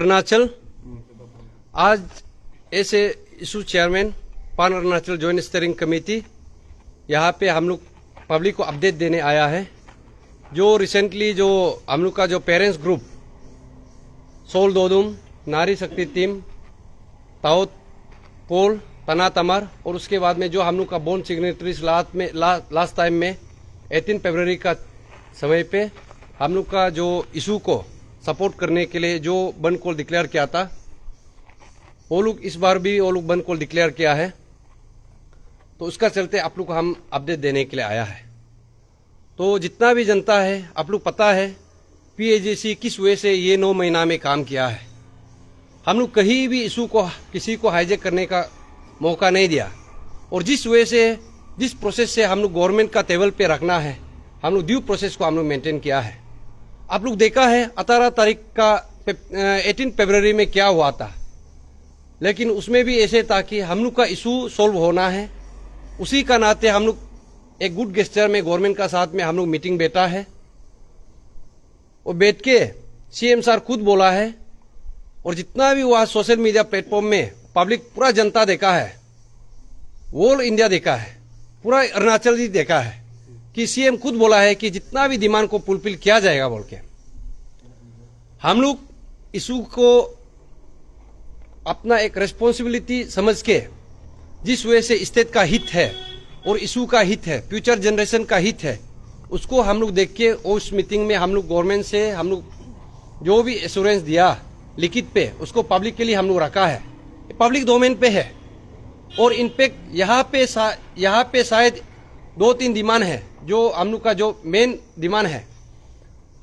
अरुणाचल आज ऐसे issue chairman पान अरुणाचल जॉइंट स्टीयरिंग कमेटी यहाँ पे हम लोग पब्लिक को अपडेट देने आया है। जो रिसेंटली जो हम लोग का जो पेरेंट्स ग्रुप सोल दोदुम, नारी शक्ति टीम, ताओत पोल, तना तमर और उसके बाद में जो हम लोग का बोन सिग्नेटरीज लास्ट टाइम में 18 फरवरी का समय पे हम लोग का जो इशू को सपोर्ट करने के लिए जो बंद कॉल डिक्लेयर किया था, वो लोग इस बार भी वो लोग बंद कॉल डिक्लेयर किया है। तो उसका चलते आप लोग को हम अपडेट देने के लिए आया है। तो जितना भी जनता है, आप लोग पता है पीएजीसी किस वजह से ये 9 महीना में काम किया है। हम लोग कहीं भी इशू को किसी को हाईजैक करने का मौका नहीं दिया और जिस वजह से जिस प्रोसेस से हम लोग गवर्नमेंट का टेबल पे रखना है, हम लोग ड्यू प्रोसेस को हम लोग मेंटेन किया है। आप लोग देखा है 18 तारीख का 18 फरवरी में क्या हुआ था, लेकिन उसमें भी ऐसे था कि हम लोग का इशू सॉल्व होना है। उसी का नाते हम लोग एक गुड गेस्चर में गवर्नमेंट का साथ में हम लोग मीटिंग बैठा है और बैठ के सीएम सर खुद बोला है और जितना भी वहां सोशल मीडिया प्लेटफॉर्म में पब्लिक पूरा जनता देखा है, ऑल इंडिया देखा है, पूरा अरुणाचल जी देखा है कि सीएम खुद बोला है कि जितना भी डिमांड को फुलफिल किया जाएगा बोल के। हम लोग इशू को अपना एक रेस्पॉन्सिबिलिटी समझ के, जिस वजह से स्टेट का हित है और इशू का हित है, फ्यूचर जनरेशन का हित है, उसको हम लोग देख के उस मीटिंग में हम लोग गवर्नमेंट से हम लोग जो भी एश्योरेंस दिया लिखित पे, उसको पब्लिक के लिए हम लोग रखा है। पब्लिक डोमेन पे है और इनफैक्ट यहाँ पे शायद 2-3 डिमांड है जो हम लोग का जो मेन डिमांड है।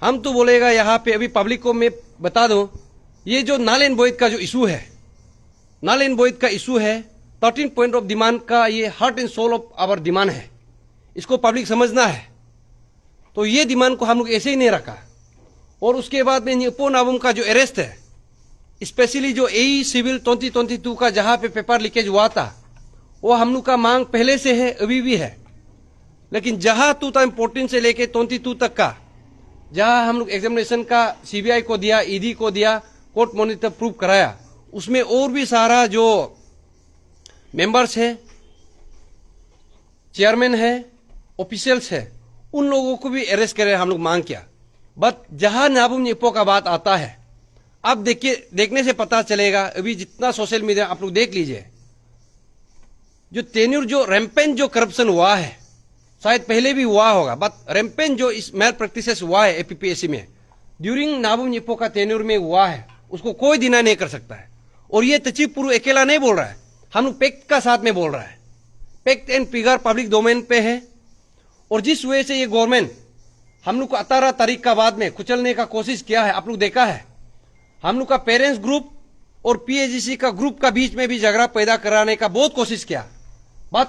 हम तो बोलेगा यहाँ पे अभी पब्लिक को मैं बता दूं, ये जो नल एंड वॉइड का जो इशू है, नल एंड वॉइड का इशू है, 13 पॉइंट ऑफ डिमांड का ये heart and soul of our demand है। इसको पब्लिक समझना है। तो ये डिमांड को हम लोग ऐसे ही नहीं रखा। और उसके बाद में निपो नाबम का जो अरेस्ट है, स्पेशली जो एई सिविल 2022 का जहां पे पेपर लीकेज हुआ था, वो हम लोग का मांग पहले से है, अभी भी है। लेकिन जहां 2014 से लेके 22 तक का जहां हम लोग एग्जामिनेशन का सीबीआई को दिया, ईडी को दिया, कोर्ट मॉनिटर प्रूव कराया, उसमें और भी सारा जो मेंबर्स है, चेयरमैन है, ऑफिशियल्स है, उन लोगों को भी अरेस्ट करे हम लोग मांग किया। बट जहां नाबुम निपो का बात आता है, अब देखने से पता चलेगा, अभी जितना सोशल मीडिया आप लोग देख लीजिए, जो टेन्यूर जो रैम्पेंट जो करप्शन हुआ है, शायद पहले भी हुआ होगा, बट रैम्पेंट जो इस मेल प्रैक्टिसेस हुआ है एपीपीएससी में ड्यूरिंग नाबुम निपो का टेन्यूर में हुआ है, उसको कोई डिनाई नहीं कर सकता है। और ये तचिपुरु अकेला नहीं बोल रहा है, हम लोग पैक्ट का साथ में बोल रहा है। Fact and figure public domain पे है। और जिस वजह से ये गवर्नमेंट हम लोग को 18 तारीख का बाद में कुचलने का कोशिश किया है, आप लोग देखा है, हम लोग का पेरेंट्स ग्रुप और पीएजीसी का ग्रुप का बीच में भी झगड़ा पैदा कराने का बहुत कोशिश किया। बट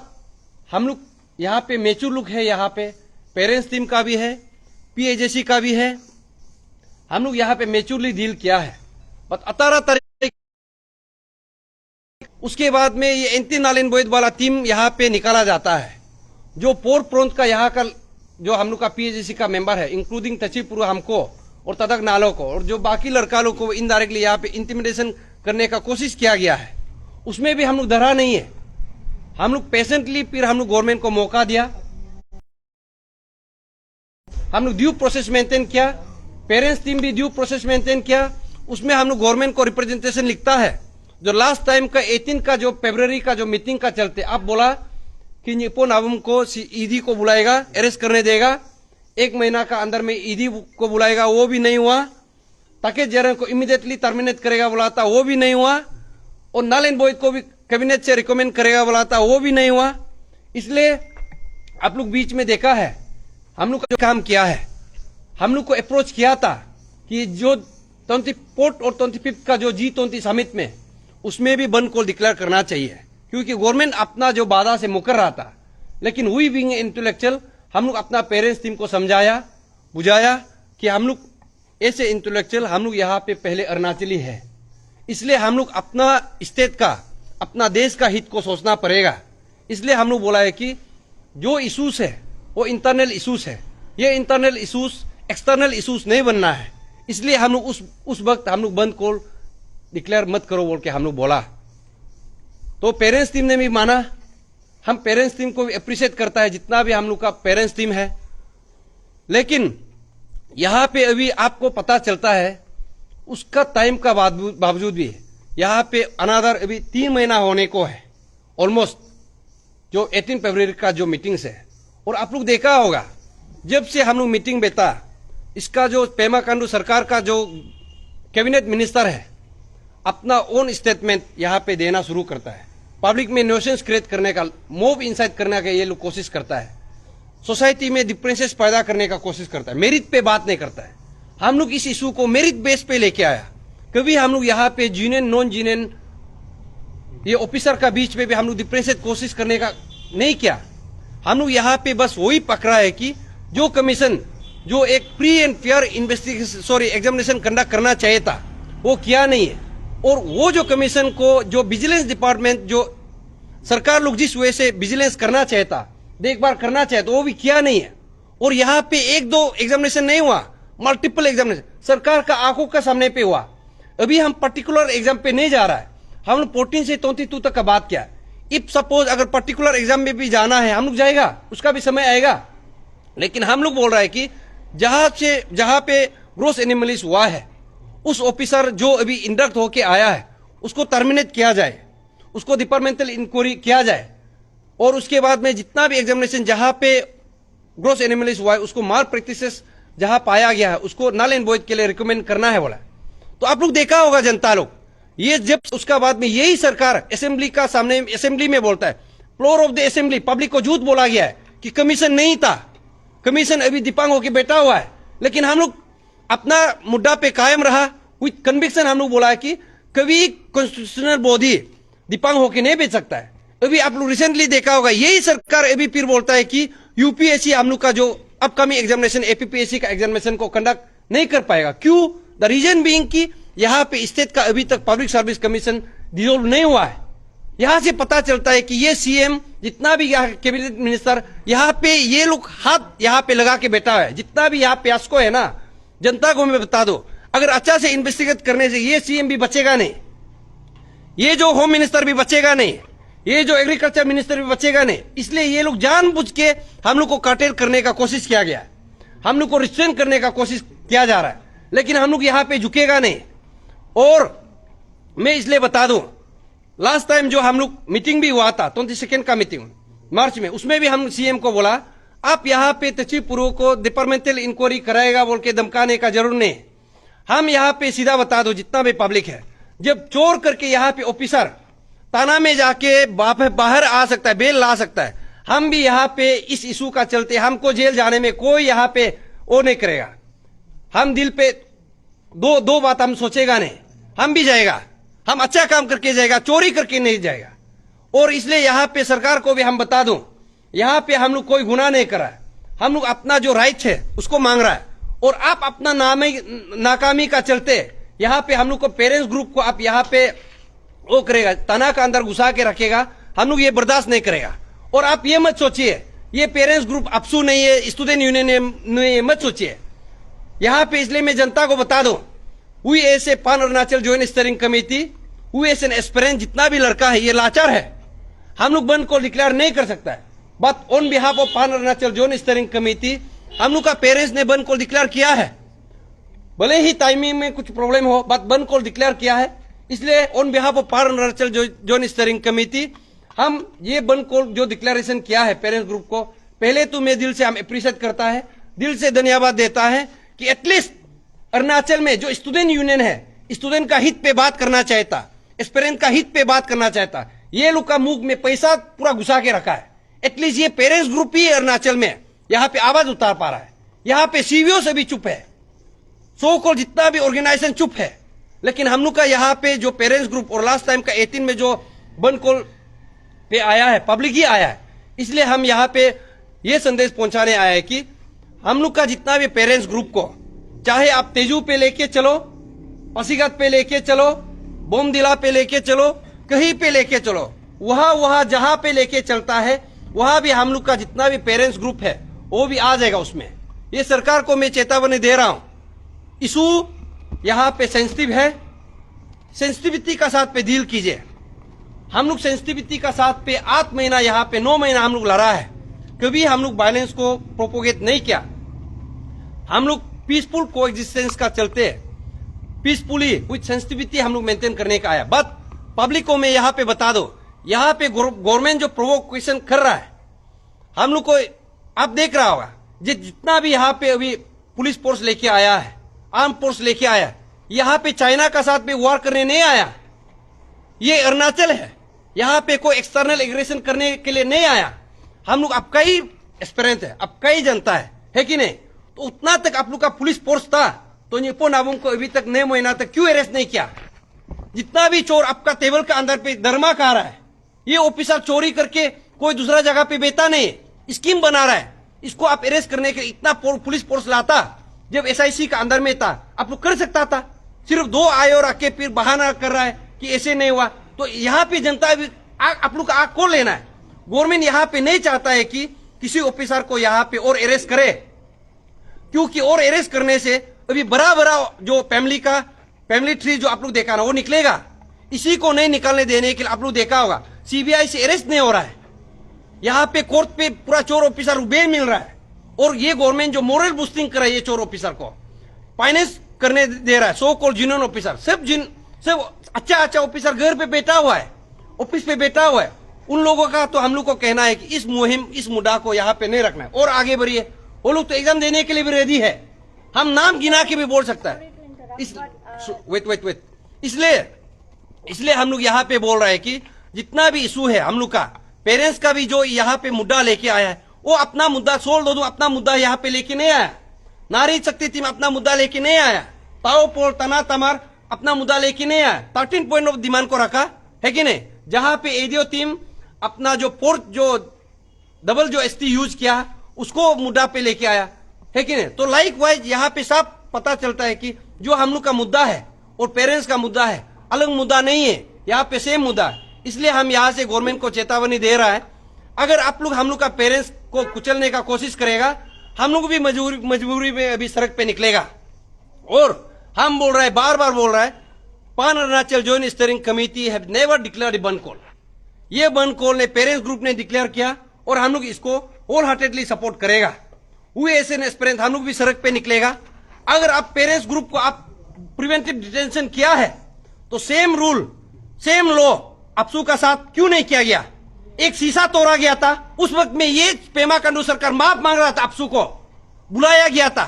हम लोग यहाँ पे मेच्योर लोग है, यहाँ पे पेरेंट्स टीम का भी है, पीएजीसी का भी है, हम लोग यहाँ पे मेच्योरली डील किया है। बट 18 तारीख उसके बाद में ये एंटी नल एंड वॉइड वाला टीम यहाँ पे निकाला जाता है, जो पोर प्रोंत का यहाँ का जो हम लोग का पीएजीसी का मेंबर है, इंक्लूडिंग तचिपुरु हमको और तदक नालों को और जो बाकी लड़का लोग को इनडायरेक्टली यहाँ पे इंटिमिडेशन करने का कोशिश किया गया है, उसमें भी हम लोग डरा नहीं है। हम लोग पेशेंटली फिर हम लोग गवर्नमेंट को मौका दिया, हम लोग ड्यू प्रोसेस मेंटेन किया, पेरेंट्स टीम भी ड्यू प्रोसेस मेंटेन किया। उसमें हम लोग गवर्नमेंट को रिप्रेजेंटेशन लिखता है। जो लास्ट टाइम का 18 का जो फरवरी का जो मीटिंग का चलते आप बोला कि निपो नाबम को ईडी को बुलाएगा, अरेस्ट करने देगा, 1 महीना का अंदर में ईडी को बुलाएगा, वो भी नहीं हुआ। ताकि जरन को इमीडिएटली टर्मिनेट करेगा बोला था, वो भी नहीं हुआ। और नल एंड वॉइड को भी कैबिनेट से रिकमेंड करेगा बोला था, वो भी नहीं हुआ। इसलिए आप लोग बीच में देखा है हम लोग जो काम किया है, हम लोग को अप्रोच किया था कि जो 24 और 25 का जो G20 समिट में, उसमें भी बंद कॉल डिक्लेयर करना चाहिए, क्योंकि गवर्नमेंट अपना जो वादा से मुकर रहा था। लेकिन वी बीइंग इंटेलेक्चुअल हम लोग अपना पेरेंट्स टीम को समझाया बुझाया कि हम लोग ऐसे इंटेलेक्चुअल, हम लोग यहाँ पे पहले अरुणाचली है, इसलिए हम लोग अपना स्टेट का, अपना देश का हित को सोचना पड़ेगा। इसलिए हम लोग बोला है कि जो इशूज है वो इंटरनल इशूज है, ये इंटरनल इशूज एक्सटर्नल इशूज नहीं बनना है। इसलिए हम लोग उस वक्त हम लोग बंद कॉल डिक्लेयर मत करो बोल के हम लोग बोला, तो पेरेंट्स टीम ने भी माना। हम पेरेंट्स टीम को भी अप्रिशिएट करता है, जितना भी हम लोग का पेरेंट्स टीम है। लेकिन यहां पे अभी आपको पता चलता है उसका टाइम का बावजूद भी यहां पे अनादर अभी 3 महीना होने को है ऑलमोस्ट, जो 18 फरवरी का जो मीटिंग्स है। और आप लोग देखा होगा जब से हम लोग मीटिंग बेता, इसका जो पेमा खांडू सरकार का जो कैबिनेट मिनिस्टर है अपना ओन स्टेटमेंट यहां पे देना शुरू करता है, पब्लिक में न्यूसेंस क्रिएट करने का, मोब इंसाइट करने का ये लोग कोशिश करता है, सोसाइटी में डिफरेंसेस पैदा करने का कोशिश करता है, मेरिट पे बात नहीं करता है। हम लोग इस इशू को मेरिट बेस पे लेके आया। कभी हम लोग यहाँ पे यूनियन नॉन यूनियन ये ऑफिसर का बीच में भी हम लोग डिफरेंशिएट कोशिश करने का नहीं किया। हम लोग यहाँ पे बस वही पकड़ा है कि जो कमीशन जो एक free and fair investigation examination conduct करना चाहिए था वो किया नहीं है। और वो जो कमीशन को जो विजिलेंस डिपार्टमेंट जो सरकार लोग जिस वजह से विजिलेंस करना चाहिए था, देखभाल करना चाहिए था, वो भी किया नहीं है। और यहाँ पे 1-2 एग्जामिनेशन नहीं हुआ, मल्टीपल एग्जामिनेशन सरकार का आंखों का सामने पे हुआ। अभी हम पर्टिकुलर एग्जाम पे नहीं जा रहा है, हम लोग 14 से 22 तक का बात किया। इफ सपोज अगर पर्टिकुलर एग्जाम में भी जाना है हम लोग जाएगा, उसका भी समय आएगा। लेकिन हम लोग बोल रहा है कि जहां पे ग्रोस एनोमलीज हुआ है उस ऑफिसर जो अभी इंडक्ट होके आया है उसको टर्मिनेट किया जाए, उसको डिपार्टमेंटल इंक्वायरी किया जाए। और उसके बाद में जितना भी एग्जामिनेशन जहां पे ग्रोस एनोमलीज हुआ है उसको माल प्रैक्टिसेस जहां पाया गया है उसको नल एंड वॉइड के लिए रिकमेंड करना है बोला। तो आप लोग देखा होगा जनता लोग, ये जब उसका बाद में यही सरकार असेंबली का सामने असेंबली में बोलता है, floor of the assembly public को झूठ बोला गया है कि कमीशन नहीं था, कमीशन अभी दिपांग होके बैठा हुआ है। लेकिन हम लोग अपना मुद्दा पे कायम रहा, विथ कन्विक्शन हम लोग बोला है कि कभी कॉन्स्टिट्यूशनल बॉडी दिपांग होके नहीं बैठ सकता है। अभी आप लोग रिसेंटली देखा होगा यही सरकार अभी फिर बोलता है कि यूपीएससी हम लोग का जो अपकमिंग एग्जामिनेशन एपीपीएससी का एग्जामिनेशन को कंडक्ट नहीं कर पाएगा। क्यों? द रीजन बीइंग कि यहाँ पे स्टेट का अभी तक पब्लिक सर्विस कमीशन डिसोल्व नहीं हुआ है। यहां से पता चलता है कि ये सीएम जितना भी यहाँ कैबिनेट मिनिस्टर यहाँ पे ये लोग हाथ यहाँ पे लगा के बैठा है। जितना भी यहाँ प्यासको है ना, जनता को मैं बता दो, अगर अच्छा से इन्वेस्टिगेट करने से ये सीएम भी बचेगा नहीं, ये जो होम मिनिस्टर भी बचेगा नहीं, ये जो एग्रीकल्चर मिनिस्टर भी बचेगा नहीं। इसलिए ये लोग जानबूझ के हम लोग को कर्टेल करने का कोशिश किया गया है, हम लोग को रिस्ट्रेन करने का कोशिश किया जा रहा है। लेकिन हम लोग यहाँ पे झुकेगा नहीं। और मैं इसलिए बता दूं, लास्ट टाइम जो हम लोग मीटिंग भी हुआ था 22 का मीटिंग मार्च में, उसमें भी हम सीएम को बोला आप यहाँ पे तचिपुरो को डिपार्टमेंटल इंक्वायरी कराएगा बोल के धमकाने का जरूर नहीं। हम यहाँ पे सीधा बता दो, जितना भी पब्लिक है, जब चोर करके यहाँ पे ऑफिसर थाना में जाके बाहर आ सकता है, बेल ला सकता है, हम भी यहाँ पे इस इशू का चलते हमको जेल जाने में कोई यहाँ पे वो नहीं करेगा। हम दिल पे दो बात हम सोचेगा नहीं, हम भी जाएगा, हम अच्छा काम करके जाएगा, चोरी करके नहीं जाएगा। और इसलिए यहाँ पे सरकार को भी हम बता दूं, यहाँ पे हम लोग कोई गुनाह नहीं करा है, हम लोग अपना जो राइट है उसको मांग रहा है। और आप अपना नाकामी का चलते यहाँ पे हम लोग को पेरेंट्स ग्रुप को आप यहाँ पे वो करेगा, तना का अंदर घुसा के रखेगा, हम लोग ये बर्दाश्त नहीं करेगा। और आप ये मत सोचिए ये पेरेंट्स ग्रुप अपसू नहीं है, स्टूडेंट यूनियन नहीं, मत सोचिए यहाँ पे। इसलिए मैं जनता को बता दूं, हुई ऐसे पान अरुणाचल जॉइंट स्टीयरिंग कमेटी, हुई ऐसे एस्पिरेंट जितना भी लड़का है ये लाचार है, हम लोग बंद को डिक्लेयर नहीं कर सकता है। बट ऑन बिहाफ ऑफ पान अरुणाचल जॉइंट स्टीयरिंग कमेटी हम लोग का पेरेंट्स ने बंद को डिक्लेयर किया है, भले ही टाइमिंग में कुछ प्रॉब्लम हो, बट बंद को डिक्लेयर किया है। इसलिए ऑन बिहाफ ऑफ पान अरुणाचल जॉइंट स्टीयरिंग कमेटी हम ये बंद को जो डिक्लेरेशन किया है पेरेंट्स ग्रुप को, पहले तो मैं दिल से हम अप्रिशिएट करता है, दिल से धन्यवाद देता है कि एटलीस्ट अरुणाचल में जो स्टूडेंट यूनियन है, स्टूडेंट का हित पे बात करना चाहता, एस्पिरेंट का हित पे बात करना चाहता, ये लोग का मुंह में पैसा पूरा घुसा के रखा है। एटलीस्ट ये पेरेंट्स ग्रुप ही अरुणाचल में यहाँ पे आवाज उतार पा रहा है। यहाँ पे सीवीओ से भी चुप है, सो कॉल जितना भी ऑर्गेनाइजेशन चुप है। लेकिन हम लोग का यहाँ पे जो पेरेंट्स ग्रुप और लास्ट टाइम का 18 में जो बंद कॉल पे आया है, पब्लिक ही आया है। इसलिए हम यहाँ पे ये संदेश पहुंचाने आए हैं कि हम लोग का जितना भी पेरेंट्स ग्रुप को, चाहे आप तेजू पे लेके चलो, पासीघाट पे लेके चलो, बोमदिला पे लेके चलो, कहीं पे लेके चलो, वहां जहां पे लेके चलता है वहां भी हम लोग का जितना भी पेरेंट्स ग्रुप है वो भी आ जाएगा उसमें। ये सरकार को मैं चेतावनी दे रहा हूं, इशू यहाँ पे सेंसिटिव है, सेंसिटिविटी का साथ पे डील कीजिए। हम लोग सेंसिटिविटी का साथ पे 8 महीना यहाँ पे 9 महीना हम लोग लड़ा है, कभी हम लोग वायलेंस को प्रोपोगेट नहीं किया। हम लोग पीसफुल को एग्जिस्टेंस का चलते पीसफुली विथ सेंसिटिविटी हम लोग मेंटेन करने का आया। बट पब्लिक को मैं यहाँ पे बता दो, यहाँ पे गवर्नमेंट जो प्रोवोकेशन कर रहा है हम लोग को, आप देख रहा होगा जितना भी यहाँ पे अभी पुलिस फोर्स लेके आया है, आर्म फोर्स लेके आया, यहाँ पे चाइना का साथ में वार करने नहीं आया। ये अरुणाचल है, यहाँ पे कोई एक्सटर्नल एग्रेशन करने के लिए नहीं आया। हम लोग आपका ही एक्सपीरियंस है, आपका ही जनता है कि नहीं? तो उतना तक आप लोग का पुलिस फोर्स था तो निपो नाबुंग को अभी तक 9 महीना तक क्यों अरेस्ट नहीं किया? जितना भी चोर आपका टेबल के अंदर पे धर्मा खा रहा है, ये ऑफिसर चोरी करके कोई दूसरा जगह पे बेचा नहीं, स्कीम बना रहा है, इसको आप अरेस्ट करने के इतना पुलिस फोर्स लाता जब एसआईसी का अंदर में था, आप लोग कर सकता था। सिर्फ 2 आए और आके फिर बहाना कर रहा है कि ऐसे नहीं हुआ। तो यहाँ पे जनता भी आप लोग का आग को लेना है। गवर्नमेंट यहाँ पे नहीं चाहता है कि किसी ऑफिसर को यहाँ पे और अरेस्ट करे, क्योंकि और अरेस्ट करने से अभी बड़ा बड़ा जो फैमिली ट्री जो आप लोग देखा ना वो निकलेगा। इसी को नहीं निकलने देने के लिए आप लोग देखा होगा सीबीआई से अरेस्ट नहीं हो रहा है, यहाँ पे कोर्ट पे पूरा चोर ऑफिसर बेल मिल रहा है। और ये गवर्नमेंट जो मोरल बूस्टिंग कर रही है चोर ऑफिसर को फाइनेंस करने दे रहा है, सो कॉल्ड जूनियर ऑफिसर, सब अच्छा ऑफिसर घर पे बैठा हुआ है, ऑफिस पे बैठा हुआ है। उन लोगों का तो हम लोग को कहना है कि इस मुद्दा को यहाँ पे नहीं रखना है और आगे बढ़िए। वो लोग तो एग्जाम देने के लिए भी रेडी है, हम नाम गिना के भी बोल सकता है। वेट इसलिए हम लोग यहाँ पे बोल रहे हैं कि जितना भी इशू है हम लोग का, पेरेंट्स का भी जो यहाँ पे मुद्दा लेके आया है वो अपना मुद्दा सोल दो, अपना मुद्दा यहाँ पे लेके नहीं आया। नारी शक्ति टीम अपना मुद्दा लेके नहीं आया, ताओ पोल तना तमार अपना मुद्दा लेके नहीं आया। 13 पॉइंट ऑफ डिमांड को रखा है कि नहीं, जहां पे एडीओ टीम अपना जो पोर्ट जो डबल जो एसटी यूज किया उसको मुद्दा पे लेके आया है कि नहीं। तो लाइक वाइज यहाँ पे साफ पता चलता है कि जो हम लोग का मुद्दा है और पेरेंट्स का मुद्दा है अलग मुद्दा नहीं है, यहाँ पे सेम मुद्दा है। इसलिए हम यहाँ से गवर्नमेंट को चेतावनी दे रहा है, अगर आप लोग हम लोग का पेरेंट्स को कुचलने का कोशिश करेगा, हम लोग भी मजबूरी में अभी सड़क पे निकलेगा। और हम बोल रहे हैं, बार बार बोल रहा है, पान Arunachal joint steering committee have never declared बंद कॉल। ये बंद कॉल ने पेरेंट्स ग्रुप ने डिक्लेयर किया और हम लोग इसको होल हार्टेडली सपोर्ट करेगा। हुए ऐसे एक्सपीरियंस हम लोग भी सड़क पे निकलेगा। अगर आप पेरेंट्स ग्रुप को आप प्रिवेंटिव डिटेंशन किया है तो सेम रूल सेम लॉ अपसू का साथ क्यों नहीं किया गया? एक शीशा तोड़ा गया था, उस वक्त में ये पेमा खांडू सरकार माफ मांग रहा था, अपसू को बुलाया गया था।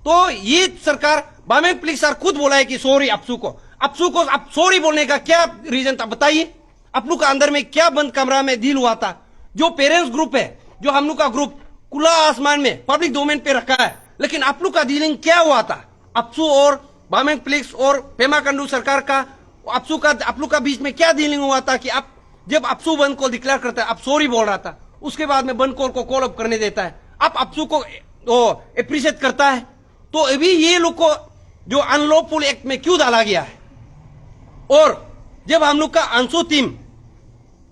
तो ये सरकार बामेंग पुलिस सर खुद बोला है कि सॉरी अपसू को आप सॉरी बोलने का क्या रीजन था बताइए? आप लोग का अंदर में क्या बंद कमरा में डील हुआ था? जो पेरेंट्स ग्रुप है, जो हम लोग का ग्रुप खुला आसमान में पब्लिक डोमेन पे रखा है, लेकिन आप लोग का डीलिंग क्या हुआ था? अपसू और बामेंग पुलिस और पेमा खांडू सरकार का अपसू का आप लोग का बीच में क्या डीलिंग हुआ था कि आप जब अपसू बंद कॉल डिक्लेयर करता है, आप सॉरी बोल रहा था, उसके बाद में बंद कॉल को कॉल अप करने देता है, आप अपसू को अप्रिशिएट करता है। तो अभी ये लोग को जो अनलॉफुल एक्ट में क्यों डाला गया है? और जब हम लोग का Anshu team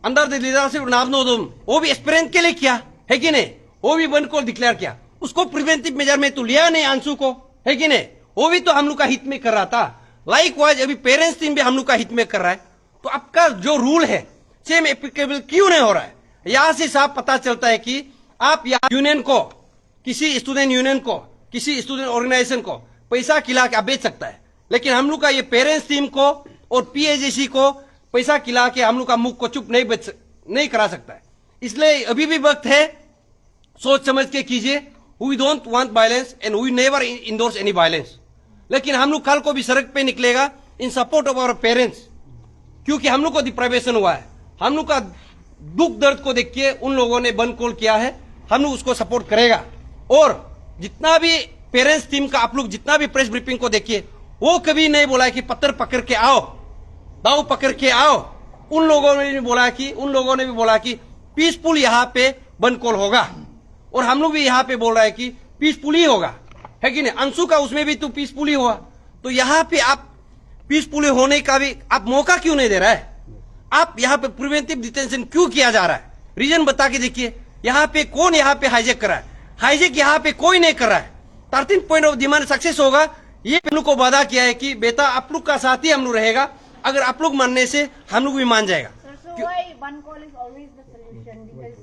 under the leadership नाबनोदम वो भी एक्सपीरियंस के लिए किया है कि नहीं, वो भी बंद कॉल डिक्लेयर किया, उसको प्रिवेंटिव मेजर में तो लिया नहीं अंशु को, है कि नहीं? वो भी तो हम लोग का हित में कर रहा था। लाइक वाइज अभी पेरेंट्स टीम भी हम लोग का हित में कर रहा है। तो आपका जो रूल है सेम एप्लीकेबल क्यों नहीं हो रहा है? यहां से साफ पता चलता है कि आप यहाँ यूनियन को, किसी स्टूडेंट यूनियन को, किसी स्टूडेंट ऑर्गेनाइजेशन को पैसा खिला के आप बेच सकता है, लेकिन हम लोग का ये पेरेंट्स टीम को और पीएजेसी को पैसा खिला के हम लोग का मुख को चुप नहीं करा सकता है। इसलिए अभी भी वक्त है, सोच समझ के कीजिए। We don't want violence and we never endorse any violence, लेकिन हम लोग कल को भी सड़क पे निकलेगा in support of our parents, क्योंकि हम लोग को डिप्राइवेशन हुआ है, हम लोग का दुख दर्द को देख के उन लोगों ने बंद कॉल किया है, हम लोग उसको सपोर्ट करेगा। और जितना भी पेरेंट्स टीम का आप लोग जितना भी प्रेस ब्रीफिंग को देखिए, वो कभी नहीं बोला कि पत्थर पकड़ के आओ, दाव पकड़ के आओ। उन लोगों ने भी बोला कि पीसफुल यहाँ पे बंद कॉल होगा, और हम लोग भी यहाँ पे बोल रहा है कि पीसफुल ही होगा, है कि नहीं? अंशु का उसमें भी तो पीसफुल ही हुआ, तो यहाँ पे आप पीसफुल होने का भी आप मौका क्यों नहीं दे रहा है? आप यहाँ पे प्रिवेंटिव डिटेंशन क्यों किया जा रहा है? रीजन बता के देखिए। यहाँ पे कौन यहाँ पे हाईजेक कर रहा है? हाईजेक यहाँ पे कोई नहीं कर रहा है। 13 पॉइंट ऑफ डिमांड सक्सेस होगा, ये हम लोग को वादा किया है कि बेटा आप लोग का साथ ही हम लोग रहेगा, अगर आप लोग मानने से हम लोग भी मान जाएगा। So why one call is always the solution? Because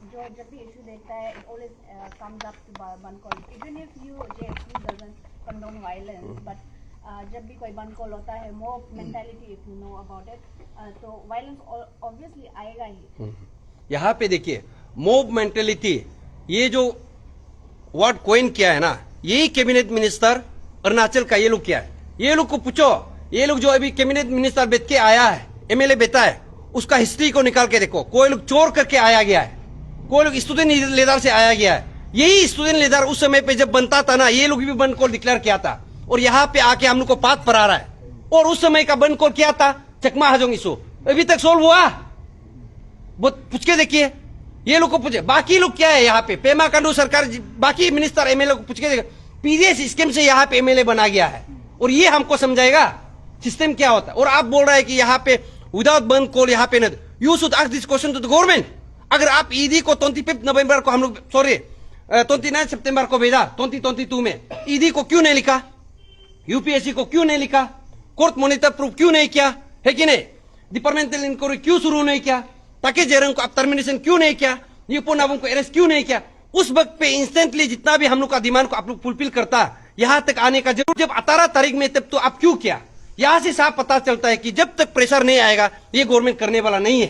जो जब भी issue देखता है, it always comes up to one call. Even if JFC doesn't condone violence, but जब भी कोई one call होता है, mob mentality if you know about it, तो violence obviously आएगा ही। यहाँ पे देखिए मोब मेंटेलिटी, ये जो वर्ड कोइन किया है ना, यही कैबिनेट मिनिस्टर अरुणाचल का ये लोग किया है। ये लोग को पूछो, ये लोग जो अभी कैबिनेट मिनिस्टर बैठ के आया है, एमएलए बेटा है, उसका हिस्ट्री को निकाल के देखो। कोई लोग चोर करके आया गया है, कोई लोग स्टूडेंट लीडर से आया गया है। यही स्टूडेंट लीडर उस समय पे जब बनता था ना, ये लोग भी बंद कॉल डिक्लेयर किया था और यहाँ पे आके हम लोग को पात पर आ रहा है। और उस समय का बंद कॉल किया था चकमा हाजोंग इशू, अभी तक सोल्व हुआ? वो पूछ के देखिए, ये लोग को पूछे। बाकी लोग क्या है यहाँ पे, पेमा खांडू सरकार, बाकी मिनिस्टर एमएलए को पूछ के देखिए, पीडीएस स्कीम से यहाँ पे एमएलए बना गया है और ये हमको समझाएगा सिस्टम क्या होता है। और आप बोल रहे हैं कि यहाँ पे विदाउट बंद कॉल यहाँ पे नहीं। You should ask this question to the government. अगर आप ईदी को 25 नवंबर को हम लोग 29 सितंबर को भेजा 2022 में, ईदी को क्यों नहीं लिखा, यूपीएससी को क्यों नहीं लिखा, कोर्ट मॉनिटर प्रूफ क्यों नहीं किया, है कि नहीं, डिपार्टमेंटल इंक्वायरी क्यों शुरू नहीं किया, ताकि जयरंग को आप टर्मिनेशन क्यों नहीं किया, यूपो नाबम को अरेस्ट क्यों नहीं किया। उस वक्त पे इंस्टेंटली जितना भी हम लोग का डिमांड को आप लोग फुलफिल करता, यहाँ तक आने का जरूर जब 18 तारीख में, तब तो आप क्यों किया। यहां से साफ पता चलता है कि जब तक प्रेशर नहीं आएगा ये गवर्नमेंट करने वाला नहीं है।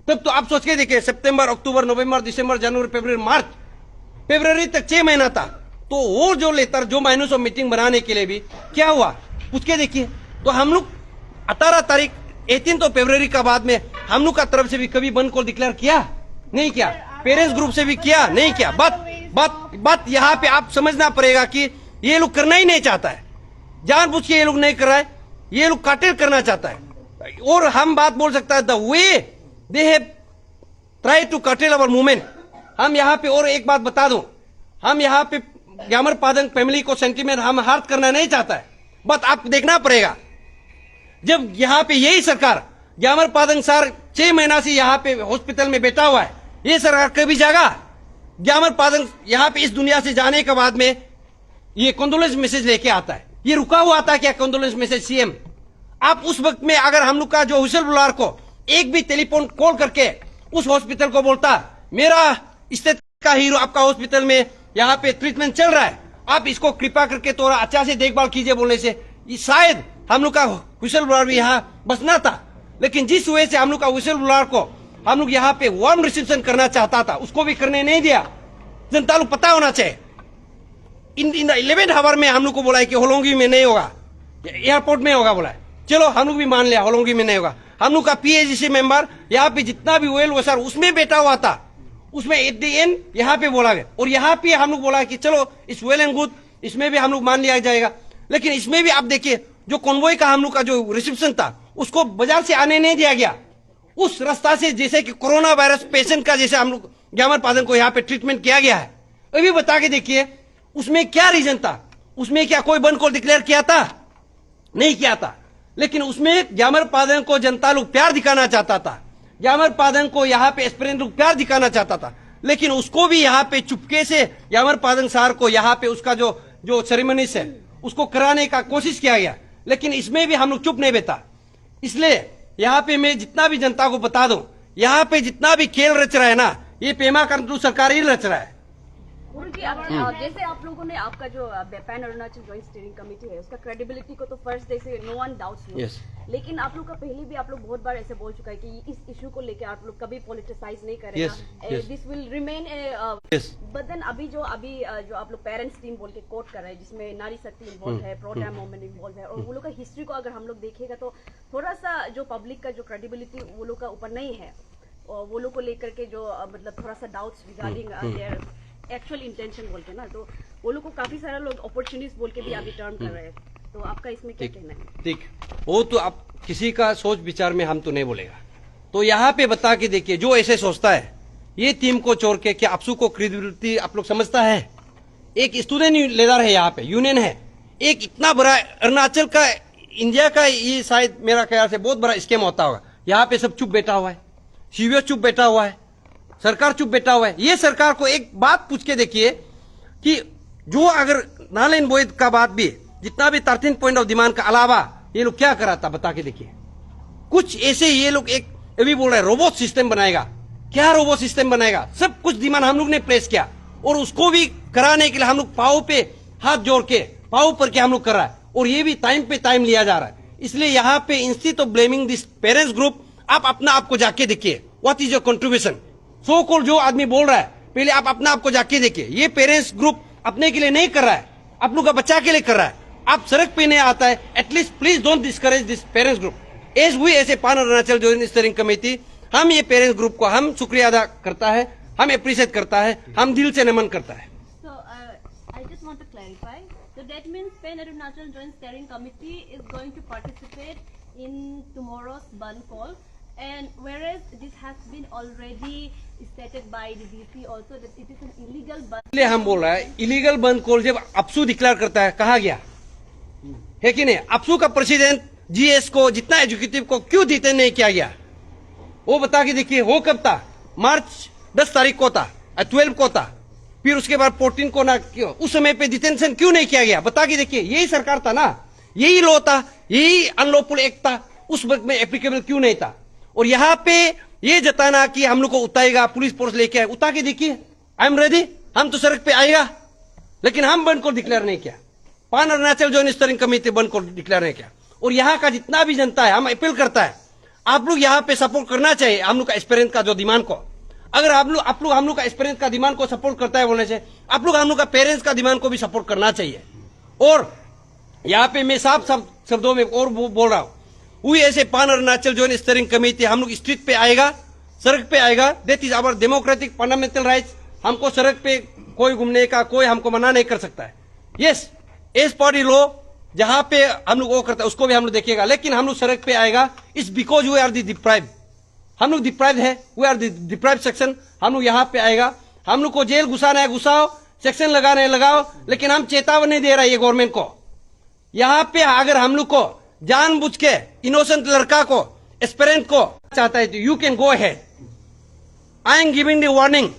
तब तो आप सोच के देखिए, सितंबर, अक्टूबर, नवंबर, दिसंबर, जनवरी, फरवरी, मार्च, फरवरी तक 6 महीना था। तो वो जो लेटर, जो माइनस ऑफ मीटिंग बनाने के लिए भी क्या हुआ पूछ के देखिए। तो हम लोग 18 तारीख 18 तो फरवरी का बाद में हम लोग का तरफ से भी कभी बंद कॉल डिक्लेयर किया नहीं किया, पेरेंट्स ग्रुप से भी किया नहीं किया। बात यहाँ पे आप समझना पड़ेगा कि ये लोग करना ही नहीं चाहता है, जानबूझ के ये लोग नहीं कर रहा है, ये लोग काटेल करना चाहता है। और हम बात बोल सकता है the way they have try to curtail our movement. हम यहाँ पे और एक बात बता दूं, हम यहाँ पे ग्यामर पादंग फैमिली को सेंटीमेंट हम हार्ट करना नहीं चाहता है। बट आप देखना पड़ेगा, जब यहाँ पे यही सरकार ग्यामर पादंग सर 6 महीना से यहाँ पे हॉस्पिटल में बैठा हुआ है, ये सरकार कभी जागा। ग्यामर पादंग यहाँ पे इस दुनिया से जाने के बाद में ये कंडोलेंस मैसेज लेके आता है, ये रुका हुआ था क्या कंडोलेंस मैसेज सीएम? आप उस वक्त में अगर हम लोग का जो व्हिसल ब्लोअर को एक भी टेलीफोन कॉल करके उस हॉस्पिटल को बोलता, मेरा स्टेट का हीरो आपका हॉस्पिटल में यहाँ पे ट्रीटमेंट चल रहा है, आप इसको कृपा करके थोड़ा अच्छा से देखभाल कीजिए बोलने से शायद हम लोग का व्हिसल ब्लोअर भी यहाँ बसना था। लेकिन जिस वजह से हम लोग का व्हिसल ब्लोअर को हम लोग यहाँ पे वार्म रिसेप्शन करना चाहता था, उसको भी करने नहीं दिया। जनता लोग पता होना चाहिए। इन द 11th आवर में हम लोग को बोला है कि होलोंगी में नहीं होगा, एयरपोर्ट में होगा बोला है। चलो हम लोग भी मान लिया होलोंगी में नहीं होगा। हम लोग का पीएजीसी मेंबर यहाँ पे जितना भी वेल वसर उसमें बैठा हुआ था, उसमें एट द एंड यहाँ पे बोला गया। और यहाँ पे हम लोग बोला कि चलो इस वेल एंड गुड, इसमें भी हम लोग मान लिया जाएगा। लेकिन इसमें भी आप देखिए, जो कॉन्वॉय का हम लोग का जो रिसेप्शन था, उसको बाजार से आने नहीं दिया गया। उस रास्ता से जैसे कि कोरोना वायरस पेशेंट का जैसे हम लोग ग्यामर पादन को यहाँ पे ट्रीटमेंट किया गया है। अभी बता के देखिए उसमें क्या रीजन था, उसमें क्या कोई बंद कॉल डिक्लेयर किया था? नहीं किया था। लेकिन उसमें ग्यामर पादन को जनता लोग प्यार दिखाना चाहता था, ग्यामर पादन को यहाँ पे एस्पिरेंट लोग प्यार दिखाना चाहता था। लेकिन उसको भी यहाँ पे चुपके से ग्यामर पादन सार को यहाँ पे उसका जो सेरेमनीज है उसको कराने का कोशिश किया गया। लेकिन इसमें भी हम लोग चुप नहीं बैठा। इसलिए यहाँ पे मैं जितना भी जनता को बता दूं, यहाँ पे जितना भी खेल रच रहा है ना, ये पेमा खांडू सरकार ही रच रहा है। जैसे आप लोगों ने आपका जो pan Arunachal joint steering committee है, उसका क्रेडिबिलिटी को तो फर्स्ट डे से नो वन डाउट्स यू। लेकिन आप लोग का पहले भी आप लोग बहुत बार ऐसे बोल चुका है कि इस इशू को लेकर आप लोग कभी पॉलिटिसाइज नहीं करेगा, this will remain. But then अभी जो आप लोग पेरेंट्स टीम बोल के कोट कर रहे हैं, जिसमें नारी शक्ति इन्वॉल्व है, प्रो डैम मूवमेंट इन्वॉल्व है, और वो लोग का हिस्ट्री को अगर हम लोग देखेगा तो थोड़ा सा जो पब्लिक का जो क्रेडिबिलिटी वो लोग का ऊपर नहीं है, और वो लोग को लेकर के जो मतलब थोड़ा सा doubts regarding their actual intention बोल के ना, तो वो लोग को काफी सारा लोग अपॉर्चुनिटीज बोल के भी अभी टर्न कर रहे हैं। तो आपका इसमें क्या कहना है? ठीक, वो तो आप किसी का सोच विचार में हम तो नहीं बोलेगा। तो यहाँ पे बता के देखिए, जो ऐसे सोचता है ये टीम को छोड़ के, क्या आपसू को क्रेडिबिलिटी आप लोग समझता है? एक स्टूडेंट लीडर है यहाँ पे, यूनियन है, एक इतना बड़ा अरुणाचल का, इंडिया का, ये शायद मेरा ख्याल से बहुत बड़ा स्कैम होता होगा। यहाँ पे सब चुप बैठा हुआ है, सीवीओ चुप बैठा हुआ है, सरकार चुप बैठा हुआ है। ये सरकार को एक बात पूछ के देखिए कि जो अगर नारायण बोइद का बात भी, जितना भी 13 पॉइंट ऑफ डिमांड का अलावा ये लोग क्या करा था, बता के देखिए। कुछ ऐसे ये लोग एक अभी बोल रहे हैं रोबोट सिस्टम बनाएगा। क्या रोबोट सिस्टम बनाएगा? सब कुछ डिमांड हम लोग ने प्लेस किया और उसको भी कराने के लिए हम लोग पाँव पे हाथ जोड़ के पाँव पर के हम लोग कर रहा है और ये भी टाइम पे टाइम लिया जा रहा है। इसलिए यहाँ पे institute of blaming this parents group, आप अपना आपको जाके देखिए what is your contribution. So called जो आदमी बोल रहा है, पहले आप अपना आपको जाके देखिए। ये पेरेंट्स ग्रुप अपने के लिए नहीं कर रहा है, आप लोग का बच्चा के लिए कर रहा है। आप सड़क पे नहीं आता है, at least please don't discourage this parents group. As we as a pan Arunachal joint steering committee, हम ये पेरेंट्स ग्रुप को हम शुक्रिया अदा करता है, हम अप्रिशिएट करता है, हम दिल से नमन करता है। So, I just want to clarify. So that means Pan Arunachal Joint Steering Committee is going to participate in tomorrow's Ban call, and whereas this has been already stated by the DC also that it is an illegal ban. इसलिए हम बोल रहा है illegal बंद call जब अपसू declare करता है, कहा गया है कि नहीं? अपसू का प्रेसिडेंट जीएस को जितना एजुकेटिव को क्यों डिटेन नहीं किया गया, वो बता के देखिए। वो कब था? मार्च 10 तारीख को था, 12 को था, फिर उसके बाद 14 को ना। क्यों उस समय पे डिटेंशन क्यों नहीं किया गया? बता के देखिए। यही सरकार था ना, यही लॉ था, यही अनलॉफुल एक्ट था, उस वक्त में एप्लीकेबल क्यों नहीं था? और यहाँ पे ये जताना कि हम लोग को उतारेगा, पुलिस फोर्स लेके आए, उतार के देखिए। आई एम रेडी, हम तो सड़क पे आएगा, लेकिन हम बंद को डिक्लेयर नहीं किया। पान अरुणाचल जॉइंट स्टीयरिंग कमेटी बंद को डिक्लेयर नहीं किया। और यहाँ का जितना भी जनता है, हम अपील करता है, आप लोग यहाँ पे सपोर्ट करना चाहिए हम लोग का एस्पिरेंट का जो डिमांड को। अगर आप लोग हम लोग का एस्पिरेंट का डिमांड को सपोर्ट करता है बोलने से, आप लोग हम लोग का पेरेंट्स का डिमांड को भी सपोर्ट करना चाहिए। और यहाँ पे मैं साफ शब्दों में और बोल रहा हूँ, हुई ऐसे पान अरुणाचल जॉइंट स्टीयरिंग कमेटी हम लोग स्ट्रीट पे आएगा, सड़क पे आएगा। That is our democratic fundamental rights. हमको सड़क पे कोई घूमने का कोई हमको मना नहीं कर सकता है। Yes, as per the law जहां पे हम लोग वो करता है उसको भी हम लोग देखिएगा, लेकिन हम लोग सड़क पे आएगा इस because we are the deprive. हम लोग डिप्राइव है, we are the deprive section. हम लोग यहाँ पे आएगा, हम लोग को जेल घुसाना है घुसाओ, सेक्शन लगाना है लगाओ, लेकिन हम चेतावनी दे रहा है ये गवर्नमेंट को। यहाँ पे अगर हम लोग को जानबूझ के इनोसेंट लड़का को एस्पिरेंट को चाहता है तो you can go ahead. I am giving the warning.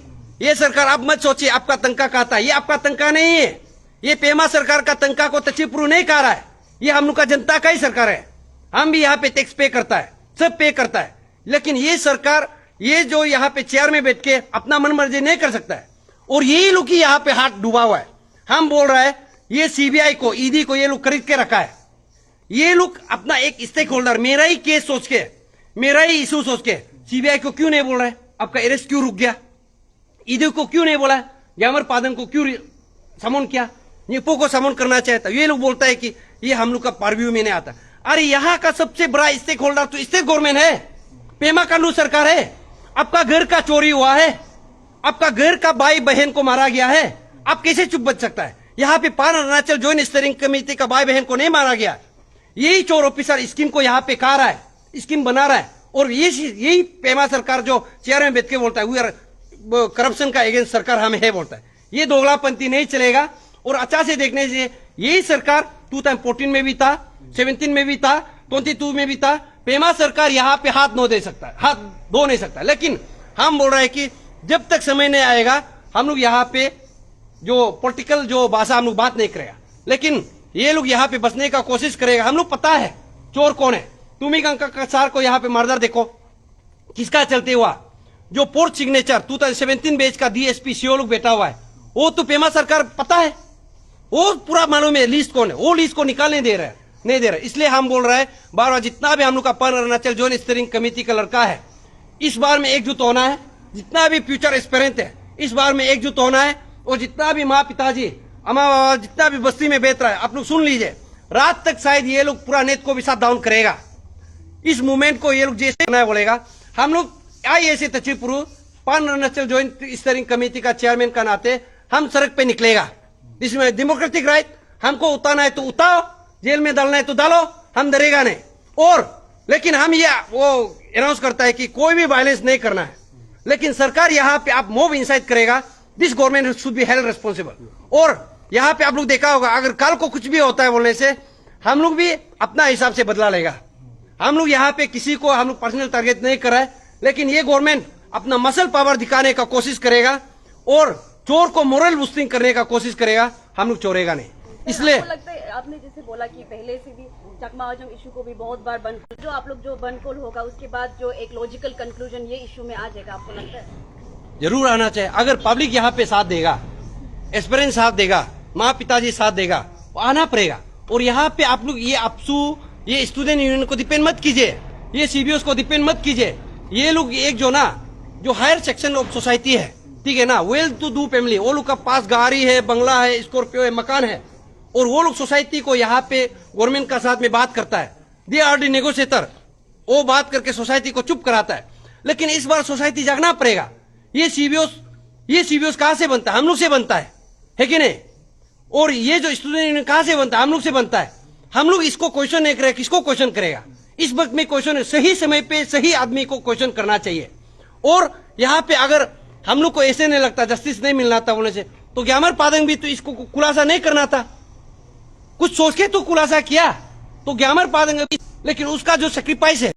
ये सरकार आप मत सोचिए आपका तंका कहता है, ये आपका तंका नहीं है। ये पेमा सरकार का तंका को तचिप्रू नहीं कह रहा है, ये हम लोग का जनता का ही सरकार है। हम भी यहाँ पे टैक्स पे करता है, सब पे करता है, लेकिन ये सरकार ये जो यहाँ पे चेयर में बैठ के अपना मन मर्जी नहीं कर सकता है। और यही लोग ही यहाँ पे हाथ डूबा हुआ है। हम बोल रहा है ये सीबीआई को, ईडी को ये लोग खरीद के रखा है। ये लोग अपना एक स्टेक होल्डर, मेरा ही केस सोच के, मेरा ही इशू सोच के सीबीआई को क्यों नहीं बोल रहा है? आपका अरेस्ट क्यों रुक गया? ईडी को क्यों नहीं बोला? ग्यामर पादन को क्यों समन किया? निपो को समन करना चाहता। ये लोग बोलता है कि ये हम लोग का पारव्यू में नहीं आता। अरे यहाँ का सबसे बड़ा स्टेक होल्डर तो स्टेट गवर्नमेंट है, पेमा कांडू सरकार है। आपका घर का चोरी हुआ है, आपका घर का भाई बहन को मारा गया है, आप कैसे चुप बच सकता है? यहाँ पे पान अरुणाचल जॉइंट स्टीयरिंग कमेटी का भाई बहन को नहीं मारा गया। यही चोर ऑफिसर स्कीम को यहाँ पे खा रहा है, स्कीम बना रहा है। और यही पेमा सरकार जो चेयर में बैठ के बोलता है करप्शन का अगेंस्ट सरकार हम है बोलता है। ये दोगलापंथी नहीं चलेगा। और अच्छा से देखने से यही सरकार 2014 में भी था, 17 में भी था, 22 में भी था। पेमा सरकार यहाँ पे हाथ नहीं सकता। लेकिन हम बोल रहे हैं कि जब तक समय नहीं आएगा हम लोग यहाँ पे जो पॉलिटिकल जो भाषा हम लोग बात नहीं करेगा, लेकिन ये लोग यहाँ पे बसने का कोशिश करेगा। हम लोग पता है चोर कौन है। तुम्ही गंगा सार को यहाँ पे मर्डर देखो किसका चलते हुआ, जो पोर्ट सिग्नेचर 2017 बेच का डीएसपी सीओ लोग बैठा हुआ है, वो तो पेमा सरकार पता है, वो पूरा मालूम है लिस्ट कौन है। वो लिस्ट को निकालने दे रहा है, नहीं दे रहा है। इसलिए हम बोल रहे हैं बार बार जितना भी हम लोग का पान अरुणाचल जॉइंट स्टीयरिंग कमेटी का लड़का है, इस बार में एकजुट होना है। जितना भी फ्यूचर एस्पिरेंट है इस बार में एकजुट होना है। और जितना भी माँ पिताजी अम्मा बाबा जितना भी बस्ती में बेच रहा है, आप लोग सुन लीजिए, रात तक शायद ये लोग पूरा नेट को भी साथ डाउन करेगा। इस मूवमेंट को ये लोग जैसे करना बोलेगा, हम लोग आई ऐसे तचिपुरु पान अरुणाचल जॉइंट स्टीयरिंग कमेटी का चेयरमैन का नाते हम सड़क पे निकलेगा। इसमें डेमोक्रेटिक राइट, हमको उतारना है तो उतारो, जेल में डालना है तो डालो, हम डरेगा नहीं। और लेकिन हम ये वो अनाउंस करता है कि कोई भी वायलेंस नहीं करना है, लेकिन सरकार यहाँ पे आप मोब इंसाइट करेगा, this government should be held responsible. और यहाँ पे आप लोग देखा होगा, अगर कल को कुछ भी होता है बोलने से हम लोग भी अपना हिसाब से बदला लेगा। हम लोग यहाँ पे किसी को हम लोग पर्सनल टारगेट नहीं कर रहा है, लेकिन ये गवर्नमेंट अपना मसल पावर दिखाने का कोशिश करेगा और चोर को मोरल बूस्टिंग करने का कोशिश करेगा। हम लोग चोरेगा नहीं। इसलिए आपको लगता है, आपने जैसे बोला कि पहले से भी चकमा हजम इशू को भी बहुत बार बंद, जो आप लोग जो बंद कॉल होगा उसके बाद जो एक लॉजिकल कंक्लूजन ये इशू में आ जाएगा, आपको लगता है? जरूर आना चाहिए। अगर पब्लिक यहाँ पे साथ देगा, एस्पिरेंट साथ देगा, माँ पिताजी साथ देगा, वो आना पड़ेगा। और यहाँ पे आप लोग ये अपसू, ये स्टूडेंट यूनियन को डिपेंड मत कीजिए, ये सीबीओस को डिपेंड मत कीजिए। ये लोग एक जो ना जो हायर सेक्शन ऑफ सोसाइटी है, ठीक है ना, वेल टू डू फैमिली, वो लोग का पास गाड़ी है, बंगला है, स्कॉर्पियो है, मकान है, और वो लोग सोसाइटी को यहाँ पे गवर्नमेंट का साथ में बात करता है। दे आर दी नेगोशिएटर, वो बात करके सोसाइटी को चुप कराता है। लेकिन इस बार सोसाइटी जागना पड़ेगा। ये सीबीओस कहां से बनता है? हम लोग से बनता है कि नहीं? और ये जो स्टूडेंट यूनियन कहां से बनता है? हम लोग से बनता है। हम लोग इसको क्वेश्चन नहीं करेगा, किसको क्वेश्चन करेगा? इस वक्त में क्वेश्चन सही समय पे सही आदमी को क्वेश्चन करना चाहिए। और यहाँ पे अगर हम लोग को ऐसे नहीं लगता जस्टिस नहीं मिलना था बोलने से, तो ग्यामर पादंग भी तो इसको खुलासा नहीं करना था, कुछ सोच के तो खुलासा किया तो ग्यामर पादंग। लेकिन उसका जो सेक्रीफाइस है